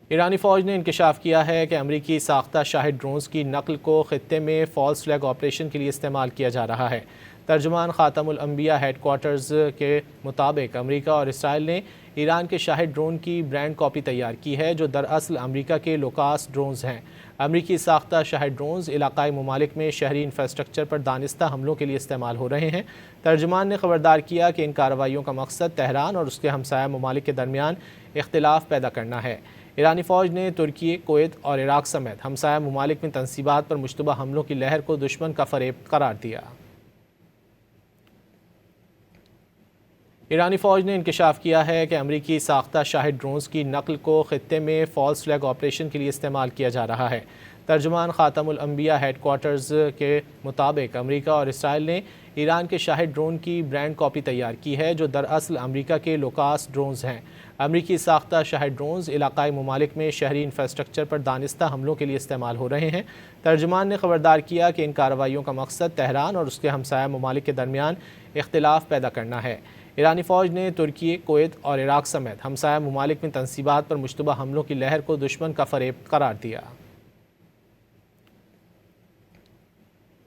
ایرانی فوج نے انکشاف کیا ہے کہ امریکی ساختہ شاہد ڈرونز کی نقل کو خطے میں فالس فلیگ آپریشن کے لیے استعمال کیا جا رہا ہے۔ ترجمان خاتم الانبیاء ہیڈ کوارٹرز کے مطابق امریکہ اور اسرائیل نے ایران کے شاہد ڈرون کی برانڈ کاپی تیار کی ہے، جو دراصل امریکہ کے لوکاس ڈرونز ہیں۔ امریکی ساختہ شاہد ڈرونز علاقائی ممالک میں شہری انفراسٹرکچر پر دانستہ حملوں کے لیے استعمال ہو رہے ہیں۔ ترجمان نے خبردار کیا کہ ان کارروائیوں کا مقصد تہران اور اس کے ہمسایہ ممالک کے درمیان اختلاف پیدا کرنا ہے۔ ایرانی فوج نے ترکی، کویت اور عراق سمیت ہمسایہ ممالک میں تنصیبات پر مشتبہ حملوں کی لہر کو دشمن کا فریب قرار دیا۔ ایرانی فوج نے انکشاف کیا ہے کہ امریکی ساختہ شاہد ڈرونز کی نقل کو خطے میں فالس فلیگ آپریشن کے لیے استعمال کیا جا رہا ہے۔ ترجمان خاتم الانبیاء ہیڈ کوارٹرز کے مطابق امریکہ اور اسرائیل نے ایران کے شاہد ڈرون کی برانڈ کاپی تیار کی ہے، جو دراصل امریکہ کے لوکاس ڈرونز ہیں۔ امریکی ساختہ شاہد ڈرونز علاقائی ممالک میں شہری انفراسٹرکچر پر دانستہ حملوں کے لیے استعمال ہو رہے ہیں۔ ترجمان نے خبردار کیا کہ ان کارروائیوں کا مقصد تہران اور اس کے ہمسایہ ممالک کے درمیان اختلاف پیدا کرنا ہے۔ ایرانی فوج نے ترکی، کویت اور عراق سمیت ہمسایہ ممالک میں تنصیبات پر مشتبہ حملوں کی لہر کو دشمن کا فریب قرار دیا۔